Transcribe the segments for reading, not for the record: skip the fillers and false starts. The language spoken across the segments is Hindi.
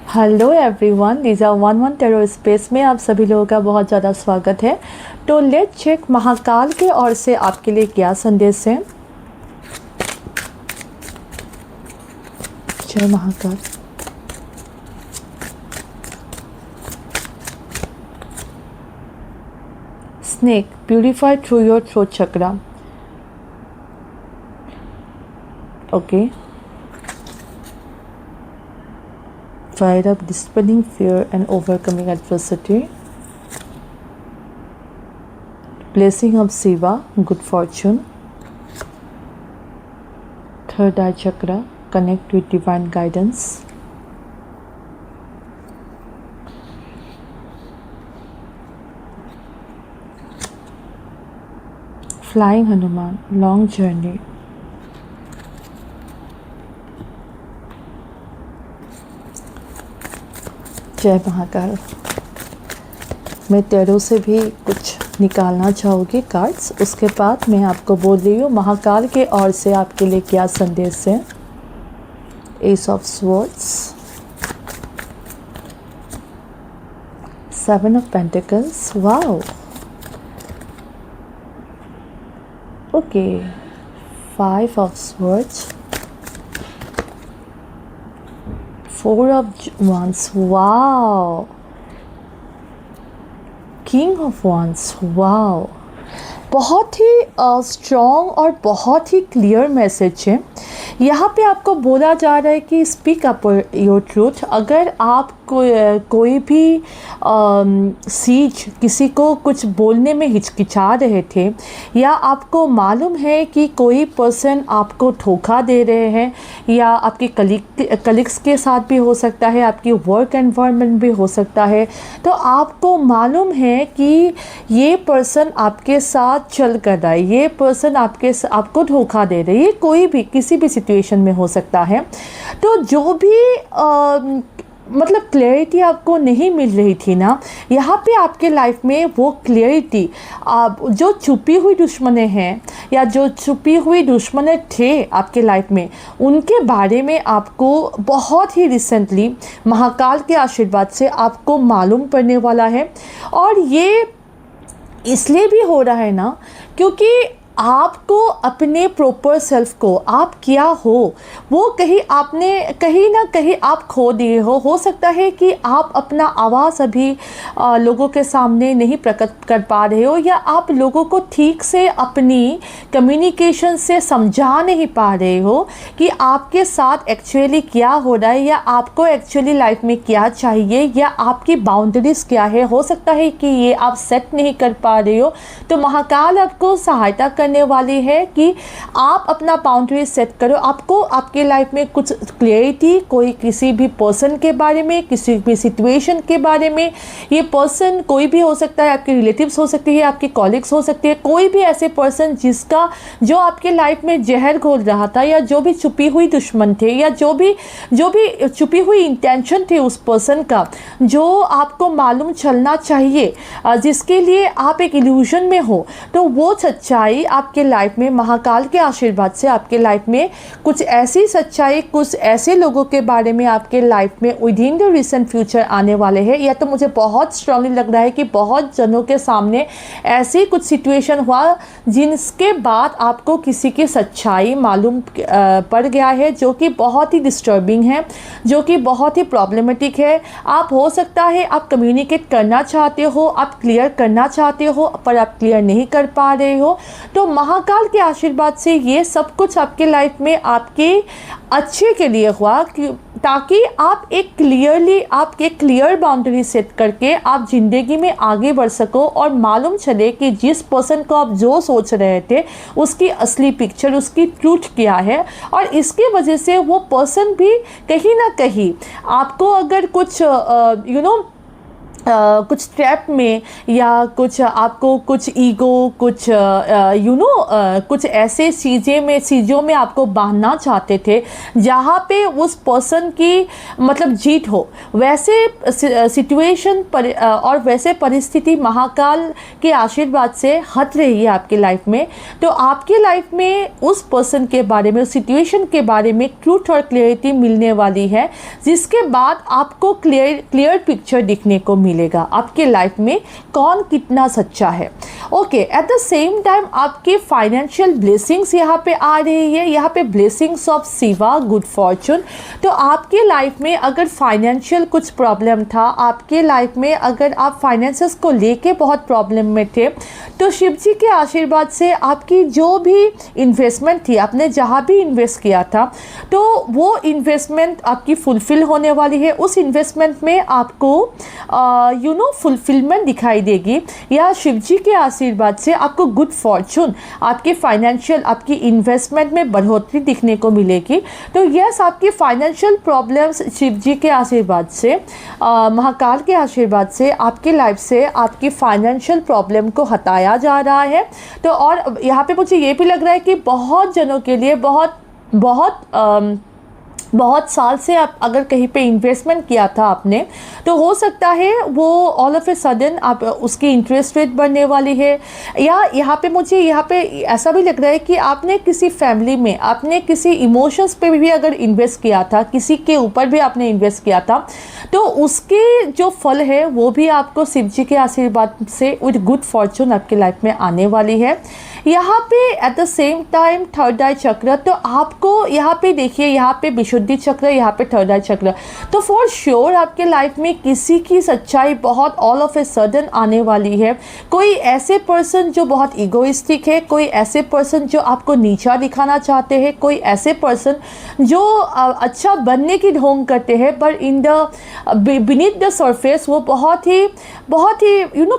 Hello everyone, Lisa 11 tarot space में आप सभी लोगों का बहुत ज़्यादा स्वागत है। तो लेट चेक महाकाल के ओर से आपके लिए क्या संदेश है। जय Mahakal. Snake purify through your throat chakra. Okay. Fire up, dispelling fear and overcoming adversity. Blessing of Shiva, good fortune. Third eye chakra, connect with divine guidance. Flying Hanuman, long journey. जय महाकाल। मैं टेरो से भी कुछ निकालना चाहूँगी कार्ड्स, उसके बाद मैं आपको बोल रही हूँ महाकाल के ओर से आपके लिए क्या संदेश है। S of swords, seven of pentacles, wow, okay, five of swords, four of wands, wow, king of wands, wow. बहुत ही स्ट्रॉन्ग और बहुत ही क्लियर मैसेज है। यहाँ पे आपको बोला जा रहा है कि स्पीक अप योर ट्रूथ। अगर आप कोई भी सीज किसी को कुछ बोलने में हिचकिचा रहे थे, या आपको मालूम है कि कोई पर्सन आपको धोखा दे रहे हैं, या आपके कलीग्स के साथ भी हो सकता है, आपकी वर्क एनवायरनमेंट भी हो सकता है, तो आपको मालूम है कि ये पर्सन आपके साथ चल कर रहा है, ये पर्सन आपको धोखा दे रही है, कोई भी किसी भी सिचुएशन में हो सकता है। तो जो भी मतलब क्लैरिटी आपको नहीं मिल रही थी ना, यहाँ पे आपके लाइफ में वो क्लैरिटी, जो छुपी हुई दुश्मने हैं या जो छुपी हुई दुश्मने थे आपके लाइफ में, उनके बारे में आपको बहुत ही रिसेंटली महाकाल के आशीर्वाद से आपको मालूम पड़ने वाला है। और ये इसलिए भी हो रहा है ना, क्योंकि आपको अपने प्रॉपर सेल्फ को, आप क्या हो वो कहीं ना कहीं आप खो दिए हो सकता है कि आप अपना आवाज़ अभी लोगों के सामने नहीं प्रकट कर पा रहे हो, या आप लोगों को ठीक से अपनी कम्युनिकेशन से समझा नहीं पा रहे हो कि आपके साथ एक्चुअली क्या हो रहा है, या आपको एक्चुअली लाइफ में क्या चाहिए, या आपकी बाउंड्रीज क्या है। हो सकता है कि ये आप सेट नहीं कर पा रहे हो, तो महाकाल आपको सहायता करने वाली है कि आप अपना बाउंड्री सेट करो। आपको आपके लाइफ में कुछ क्लियरिटी, कोई किसी भी पर्सन के बारे में, किसी भी सिचुएशन के बारे में, ये पर्सन कोई भी हो सकता है, आपके रिलेटिव्स हो सकती है, आपके कॉलिग्स हो सकते हैं, कोई भी ऐसे पर्सन जो आपके लाइफ में जहर घोल रहा था, या जो भी छुपी हुई दुश्मन थे, या जो भी छुपी हुई इंटेंशन थी उस पर्सन का, जो आपको मालूम चलना चाहिए, जिसके लिए आप एक इल्यूजन में हो, तो वो सच्चाई आपके लाइफ में महाकाल के आशीर्वाद से आपके लाइफ में कुछ ऐसी सच्चाई, कुछ ऐसे लोगों के बारे में आपके लाइफ में with in the recent future आने वाले हैं। या तो मुझे बहुत स्ट्रांगली लग रहा है कि बहुत जनों के सामने ऐसी कुछ सिचुएशन हुआ जिनके बाद आपको किसी की सच्चाई मालूम पड़ गया है, जो कि बहुत ही डिस्टर्बिंग है, जो कि बहुत ही प्रॉब्लमेटिक है। आप हो सकता है आप कम्युनिकेट करना चाहते हो, आप क्लियर करना चाहते हो, पर आप क्लियर नहीं कर पा रहे हो। तो महाकाल के आशीर्वाद से ये सब कुछ आपके लाइफ में आपके अच्छे के लिए हुआ, ताकि आप एक क्लियर बाउंड्री सेट करके आप ज़िंदगी में आगे बढ़ सको, और मालूम चले कि जिस पर्सन को आप जो सोच रहे थे उसकी असली पिक्चर, उसकी ट्रूथ क्या है। और इसके वजह से वो पर्सन भी कहीं ना कहीं आपको अगर कुछ कुछ ट्रैप में या कुछ आपको कुछ ईगो कुछ कुछ ऐसे चीज़ों में आपको बांधना चाहते थे जहाँ पे उस पर्सन की मतलब जीत हो, वैसे सिचुएशन पर और वैसे परिस्थिति महाकाल के आशीर्वाद से हट रही है आपकी लाइफ में। तो आपके लाइफ में उस पर्सन के बारे में, उस सिचुएशन के बारे में ट्रूथ और क्लियरिटी मिलने वाली है, जिसके बाद आपको क्लियर पिक्चर दिखने को मिलेगा आपके लाइफ में कौन कितना सच्चा है। Okay, eight the same time आपके फाइनेंशियल ब्लेसिंग्स यहाँ पे आ रही है, यहाँ पे blessings of Shiva, good Fortune. तो आपके लाइफ में अगर फाइनेंशियल कुछ प्रॉब्लम था, आपके लाइफ में अगर आप फाइनेंसेस को लेके बहुत प्रॉब्लम में थे, तो शिव जी के आशीर्वाद से आपकी जो भी इन्वेस्टमेंट थी, आपने जहाँ भी इन्वेस्ट किया था, तो वो इन्वेस्टमेंट आपकी फुलफिल होने वाली है। उस इन्वेस्टमेंट में आपको फुलफिलमेंट दिखाई देगी, या शिव जी के आशीर्वाद से आपको गुड फॉर्चून, आपके फाइनेंशियल, आपकी इन्वेस्टमेंट में बढ़ोतरी दिखने को मिलेगी। तो यस, आपकी फाइनेंशियल प्रॉब्लम्स शिव जी के आशीर्वाद से, महाकाल के आशीर्वाद से आपकी लाइफ से आपकी फाइनेंशियल प्रॉब्लम को हटाया जा रहा है। तो और यहाँ पे मुझे ये भी लग रहा है कि बहुत जनों के लिए बहुत साल से आप अगर कहीं पे इन्वेस्टमेंट किया था आपने, तो हो सकता है वो ऑल ऑफ ए सडन आप उसकी इंटरेस्ट रेट बढ़ने वाली है। या मुझे यहाँ पे ऐसा भी लग रहा है कि आपने किसी फैमिली में, आपने किसी इमोशंस पे भी अगर इन्वेस्ट किया था, किसी के ऊपर भी आपने इन्वेस्ट किया था, तो उसके जो फल है वो भी आपको शिव जी के आशीर्वाद से विद गुड फॉर्चून आपकी लाइफ में आने वाली है। यहाँ पे at the same time third eye chakra, तो आपको यहाँ पे देखिए, यहाँ पे विशुद्धि चक्र, यहाँ पे थर्ड आई चक्र, तो फॉर श्योर आपके लाइफ में किसी की सच्चाई बहुत ऑल ऑफ ए सडन आने वाली है। कोई ऐसे पर्सन जो बहुत इगोइस्टिक है, कोई ऐसे पर्सन जो आपको नीचा दिखाना चाहते हैं, कोई ऐसे पर्सन जो अच्छा बनने की ढोंग करते हैं, पर in the beneath the surface वो बहुत ही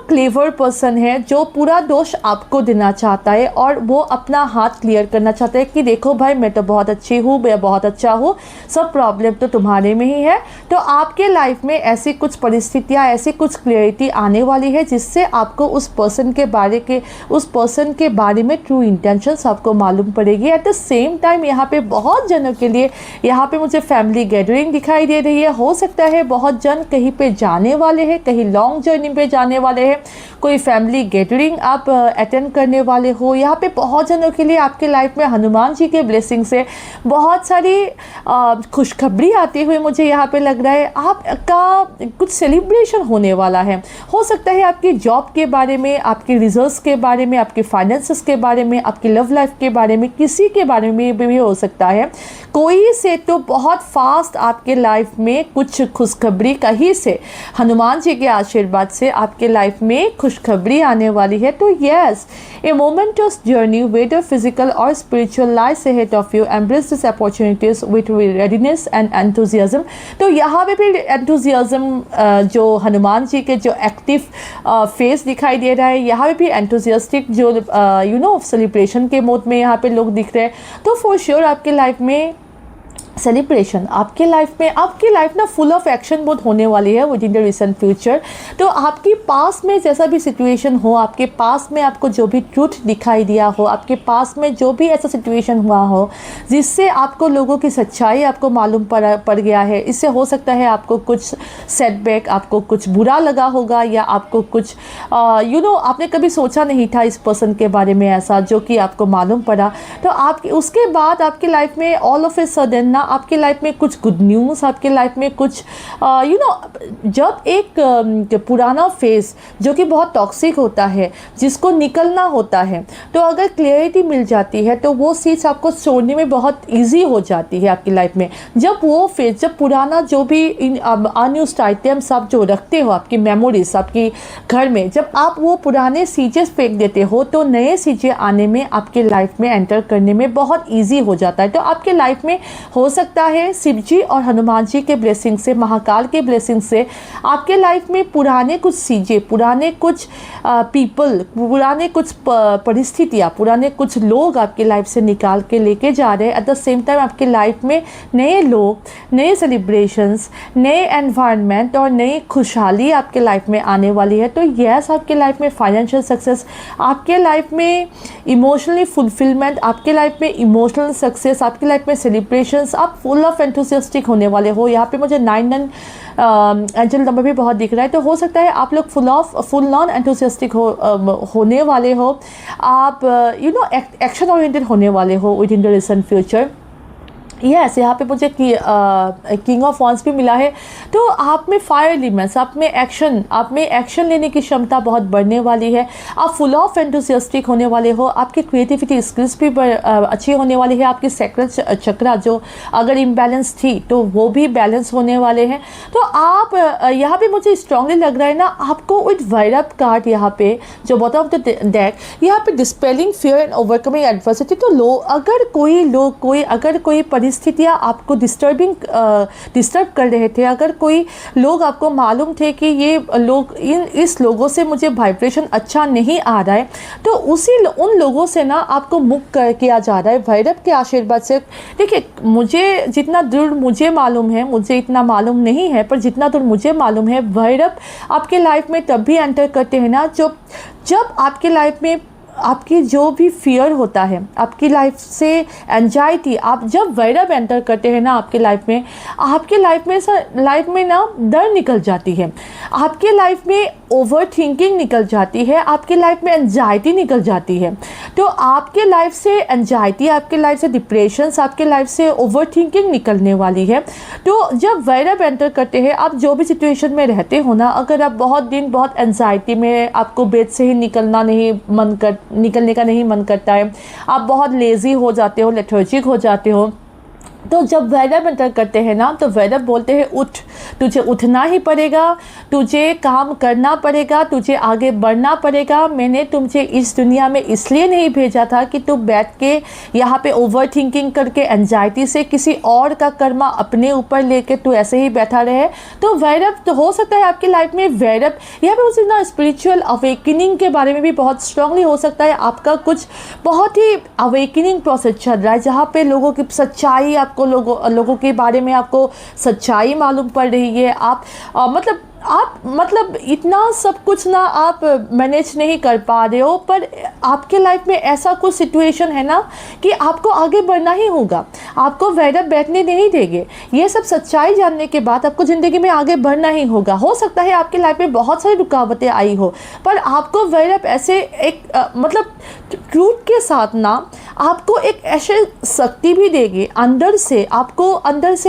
क्लेवर पर्सन है, जो पूरा दोष आपको देना चाहता है और वो अपना हाथ क्लियर करना चाहता है कि देखो भाई, मैं तो बहुत अच्छी हूँ, मैं बहुत अच्छा हूँ, सब प्रॉब्लम तो तुम्हारे में ही है। तो आपके लाइफ में ऐसी कुछ परिस्थितियाँ, ऐसी कुछ क्लियरिटी आने वाली है, जिससे आपको उस पर्सन के बारे में ट्रू इंटेंशंस आपको मालूम पड़ेगी। एट द सेम टाइम यहाँ पे बहुत जनों के लिए यहाँ पे मुझे फैमिली गैदरिंग दिखाई दे रही है। हो सकता है बहुत जन कहीं पे जाने वाले हैं, कहीं लॉन्ग जर्नी पे जाने वाले हैं, कोई फैमिली गैदरिंग आप अटेंड करने वाले हो। यहाँ पे बहुत जनों के लिए आपके लाइफ में हनुमान जी के ब्लेसिंग से बहुत सारी खुशखबरी आती हुई मुझे यहाँ पे लग रहा है। आपका कुछ सेलिब्रेशन होने वाला है। हो सकता है आपकी जॉब के बारे में, आपके रिजल्ट्स के बारे में, आपके फाइनेंसेस के बारे में, आपकी लव लाइफ के बारे में, किसी के बारे में भी हो सकता है। कोई से तो बहुत फास्ट आपके लाइफ में कुछ खुशखबरी, कहीं से हनुमान जी के आशीर्वाद से आपके लाइफ में खुशखबरी आने वाली है। तो यस, ए मोमेंटस जर्नी वेदर फिजिकल और spiritual lies ahead of you, embrace this opportunities with readiness and enthusiasm. तो यहाँ पे भी एंथुजियाज्म, जो हनुमान जी के जो एक्टिव फेस दिखाई दे रहा है, यहाँ पे भी एंथुजियास्टिक जो सेलिब्रेशन के मोड में यहाँ पे लोग दिख रहे हैं। तो फॉर श्योर आपके लाइफ में सेलिब्रेशन, आपके लाइफ ना फुल ऑफ एक्शन मोड होने वाली है with in the recent future. तो आपके पास में जैसा भी सिचुएशन हो, आपके पास में आपको जो भी ट्रूथ दिखाई दिया हो, आपके पास में जो भी ऐसा सिचुएशन हुआ हो जिससे आपको लोगों की सच्चाई आपको मालूम पड़ गया है, इससे हो सकता है आपको कुछ सेटबैक, आपको कुछ बुरा लगा होगा, या आपको कुछ आपने कभी सोचा नहीं था इस पर्सन के बारे में ऐसा, जो कि आपको मालूम पड़ा। तो उसके बाद आपकी लाइफ में ऑल ऑफ ए सडन ना आपके लाइफ में कुछ गुड न्यूज़, आपके लाइफ में कुछ जब एक पुराना फेस जो कि बहुत टॉक्सिक होता है, जिसको निकलना होता है, तो अगर क्लियरिटी मिल जाती है तो वो चीज़ आपको छोड़ने में बहुत इजी हो जाती है आपकी लाइफ में। जब वो फेस, जब पुराना जो भी अनयूज्ड आइटम्स आप जो रखते हो, आपकी मेमोरीज आपकी घर में, जब आप वो पुराने चीज़ें फेंक देते हो, तो नए चीज़ें आने में, आपके लाइफ में एंटर करने में बहुत ईजी हो जाता है। तो आपके लाइफ में हो सकता है शिव जी और हनुमान जी के ब्लेसिंग से, महाकाल के ब्लेसिंग से आपके लाइफ में पुराने कुछ चीज़ें, पुराने कुछ पीपल, पुराने कुछ परिस्थितियाँ, पुराने कुछ लोग आपकी लाइफ से निकाल के लेके जा रहे हैं। एट द सेम टाइम आपकी लाइफ में नए लोग, नए सेलिब्रेशंस, नए एनवायरनमेंट और नई खुशहाली आपके लाइफ में आने वाली है। तो यस, आपके लाइफ में फाइनेंशियल सक्सेस, आपके लाइफ में इमोशनली फुलफिलमेंट, आपके लाइफ में इमोशनल सक्सेस, आपकी लाइफ में सेलिब्रेशंस, आप फुल ऑफ एंथुसियास्टिक होने वाले हो। यहाँ पे मुझे 9 एंजल नंबर भी बहुत दिख रहा है, तो हो सकता है आप लोग फुल नॉन एंथुसियास्टिक होने वाले हो। आप एक्शन ओरिएंटेड होने वाले हो with in the recent future. Yes, यहाँ पे मुझे किंग ऑफ वॉन्स भी मिला है। तो आप में फायर एलिमेंट्स, आप में एक्शन लेने की क्षमता बहुत बढ़ने वाली है। आप फुल ऑफ एंथुसियास्टिक होने वाले हो। आपकी क्रिएटिविटी स्किल्स भी अच्छी होने वाली है। आपकी सैक्रल चक्रा जो अगर इम्बैलेंस थी तो वो भी बैलेंस होने वाले हैं। तो आप यहाँ पे मुझे स्ट्रांगली लग रहा है ना, आपको विद वैरव कार्ड यहाँ पे जो बॉटम ऑफ द डेक, यहाँ पे डिस्पेलिंग फियर एंड ओवरकमिंग एडवर्सिटी। तो अगर कोई परिस्थितियाँ आपको डिस्टर्ब कर रहे थे, अगर कोई लोग आपको मालूम थे कि ये लोग इस लोगों से मुझे वाइब्रेशन अच्छा नहीं आ रहा है, तो उन लोगों से ना आपको मुक्त किया जा रहा है भैरव के आशीर्वाद से। देखिए, मुझे जितना दूर मुझे मालूम है, मुझे इतना मालूम नहीं है, पर जितना दूर मुझे मालूम है, भैरव आपके लाइफ में तब भी एंटर करते हैं ना जब आपके लाइफ में आपकी जो भी फियर होता है, आपकी लाइफ से एंजाइटी, आप जब वैरव एंटर करते हैं ना आपके लाइफ में, आपके लाइफ में ना डर निकल जाती है, आपके लाइफ में ओवर थिंकिंग निकल जाती है, आपके लाइफ में एंजाइटी निकल जाती है। तो आपके लाइफ से एंजाइटी, आपके लाइफ से डिप्रेशंस, आपके लाइफ से ओवर थिंकिंग निकलने वाली है। तो जब वैरव एंटर करते हैं, आप जो भी सिचुएशन में रहते हो ना, अगर आप बहुत एंजाइटी में, आपको बेड से ही निकलने का नहीं मन करता है, आप बहुत लेज़ी हो जाते हो, लेथर्जिक हो जाते हो, तो जब वैरव एंटर करते हैं ना, तो वैरव बोलते हैं उठ, तुझे उठना ही पड़ेगा, तुझे काम करना पड़ेगा, तुझे आगे बढ़ना पड़ेगा। मैंने तुझे इस दुनिया में इसलिए नहीं भेजा था कि तू बैठ के यहाँ पे ओवर थिंकिंग करके एंजाइटी से किसी और का कर्मा अपने ऊपर लेके तू ऐसे ही बैठा रहे। तो वैरव, तो हो सकता है आपकी लाइफ में वैरव, यहाँ पे मुझे ना स्पिरिचुअल अवेकनिंग के बारे में भी बहुत स्ट्रांगली हो सकता है आपका कुछ बहुत ही अवेकनिंग प्रोसेस चल रहा है, जहाँ पे लोगों की सच्चाई, आपको लोगों के बारे में आपको सच्चाई मालूम पड़ रही है। आप मतलब इतना सब कुछ ना आप मैनेज नहीं कर पा रहे हो, पर आपके लाइफ में ऐसा कुछ सिचुएशन है ना कि आपको आगे बढ़ना ही होगा, आपको वैरव बैठने नहीं देंगे। ये सब सच्चाई जानने के बाद आपको ज़िंदगी में आगे बढ़ना ही होगा। हो सकता है आपके लाइफ में बहुत सारी रुकावटें आई हो, पर आपको वैरव ऐसे एक मतलब ट्रूथ के साथ ना आपको एक ऐसी शक्ति भी देगी अंदर से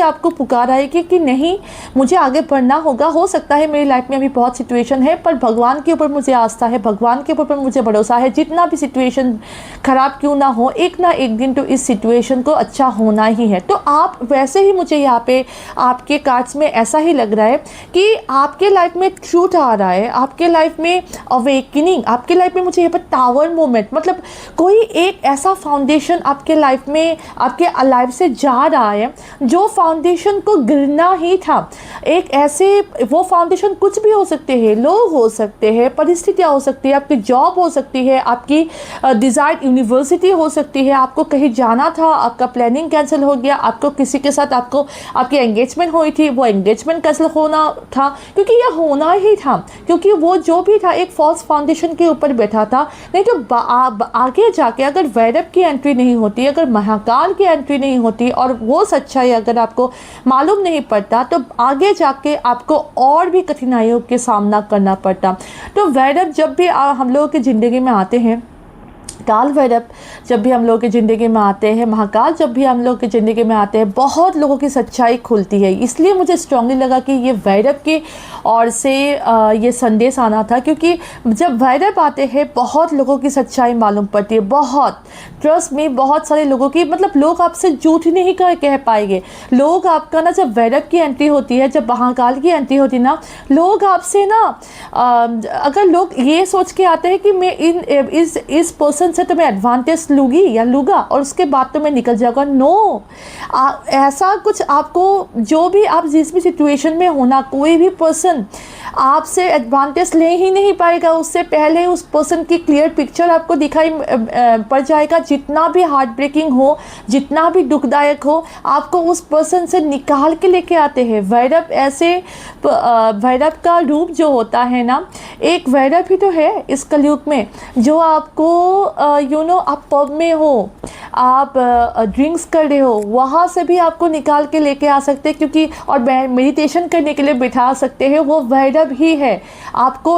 आपको पुकार आएगी कि नहीं, मुझे आगे बढ़ना होगा। हो सकता है मेरी लाइफ में अभी बहुत सिचुएशन है, पर भगवान के ऊपर मुझे आस्था है, भगवान के ऊपर मुझे भरोसा है। जितना भी सिचुएशन खराब क्यों ना हो, एक ना एक दिन तो इस सिचुएशन को अच्छा होना ही है। तो आप वैसे ही, मुझे यहाँ पे आपके कार्ड्स में ऐसा ही लग रहा है कि आपके लाइफ में ट्रूथ आ रहा है, आपके लाइफ में अवेकनिंग, आपके लाइफ में मुझे यहाँ पर टावर मोमेंट, मतलब कोई एक ऐसा फाउंडेशन आपके लाइफ में, आपके लाइफ से जा रहा है जो फाउंडेशन को गिरना ही था। एक ऐसे, वो फाउंडेशन कुछ भी हो सकते हैं, लोग हो सकते हैं, परिस्थितियाँ हो सकती है, आपकी जॉब हो सकती है, आपकी डिज़ायर्ड यूनिवर्सिटी हो सकती है, आपको कहीं जाना था, आपका प्लानिंग कैंसिल हो गया, आपको किसी के साथ आपकी एंगेजमेंट हुई थी, वो एंगेजमेंट कैंसिल होना था, क्योंकि यह होना ही था, क्योंकि वो जो भी था एक फॉल्स फाउंडेशन के ऊपर बैठा था। नहीं तो आगे जाके अगर वैरव की एंट्री नहीं होती, अगर महाकाल की एंट्री नहीं होती और वो सच्चाई अगर आपको मालूम नहीं पड़ता, तो आगे जाके आपको और भी कठिनाइयों के सामना करना पड़ता। तो वैरव जब भी हम लोगों की ज़िंदगी में आते हैं, काल भैरव जब भी हम लोगों की ज़िंदगी में आते हैं, महाकाल जब भी हम लोग की ज़िंदगी में आते हैं, बहुत लोगों की सच्चाई खुलती है। इसलिए मुझे स्ट्रांगली लगा कि ये भैरव की ओर से ये संदेश आना था, क्योंकि जब भैरव आते हैं बहुत लोगों की सच्चाई मालूम पड़ती है। बहुत ट्रस्ट में, बहुत सारे लोगों की, मतलब लोग आपसे झूठ नहीं कह पाएंगे। लोग आपका ना, जब भैरव की एंट्री होती है, जब महाकाल की एंट्री होती है ना, लोग आपसे ना अगर लोग ये सोच के आते हैं कि मैं इस पर्सन सिचुएशन से तो मैं एडवांटेज लूँगी या लूँगा और उसके बाद तो मैं निकल जाऊँगा। नो, ऐसा कुछ आपको, जो भी आप जिस भी सिचुएशन में होना, कोई भी पर्सन आपसे एडवांटेज ले ही नहीं पाएगा। उससे पहले उस पर्सन की क्लियर पिक्चर आपको दिखाई पड़ जाएगा। जितना भी हार्ट ब्रेकिंग हो, जितना भी दुखदायक हो, आपको उस पर्सन से निकाल के लेके आते हैं भैरव। ऐसे भैरव का रूप जो होता है ना, एक भैरव ही तो है इस कलयुग में, जो आपको आप पब में हो, आप ड्रिंक्स कर रहे हो, वहाँ से भी आपको निकाल के लेके आ सकते हैं, क्योंकि और मेडिटेशन करने के लिए बिठा सकते हैं, वो भैरव ही है। आपको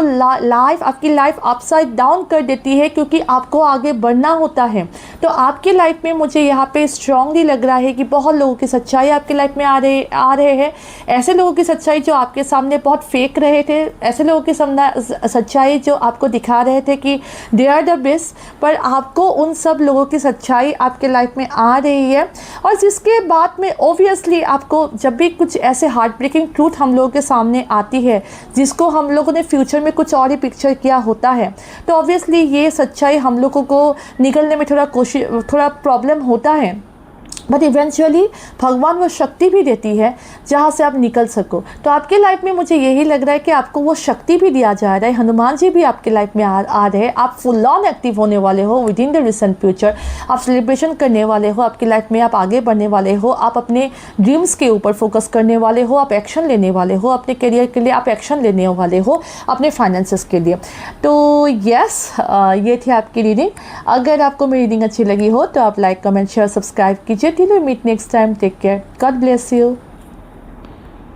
आपकी लाइफ अपसाइड डाउन कर देती है, क्योंकि आपको आगे बढ़ना होता है। तो आपकी लाइफ में मुझे यहाँ पे स्ट्रांगली लग रहा है कि बहुत लोगों की सच्चाई आपकी लाइफ में आ रहे हैं। ऐसे लोगों की सच्चाई जो आपके सामने बहुत फेक रहे थे, ऐसे लोगों की सच्चाई जो आपको दिखा रहे थे कि दे आर द बेस्ट, पर आपको उन सब लोगों की सच्चाई आपके लाइफ में आ रही है। और जिसके बाद में ऑब्वियसली आपको जब भी कुछ ऐसे हार्ट ब्रेकिंग ट्रूथ हम लोगों के सामने आती है, जिसको हम लोगों ने फ्यूचर में कुछ और ही पिक्चर किया होता है, तो ऑब्वियसली ये सच्चाई हम लोगों को निकलने में थोड़ा प्रॉब्लम होता है। बट इवेंचुअली भगवान वो शक्ति भी देती है जहाँ से आप निकल सको। तो आपके लाइफ में मुझे यही लग रहा है कि आपको वो शक्ति भी दिया जा रहा है। हनुमान जी भी आपके लाइफ में आ रहे हैं। आप फुल ऑन एक्टिव होने वाले हो with in the recent future. आप सेलिब्रेशन करने वाले हो, आपकी लाइफ में आप आगे बढ़ने वाले हो, आप अपने ड्रीम्स के ऊपर फोकस करने वाले हो, आप एक्शन लेने वाले हो, अपने करियर के लिए आप एक्शन लेने वाले हो, अपने फाइनेंसेस के लिए। तो यस, ये थी आपकी रीडिंग। अगर आपको मेरी रीडिंग अच्छी लगी हो तो आप लाइक, कमेंट, शेयर, सब्सक्राइब कीजिए। Till we meet next time, take care. God bless you.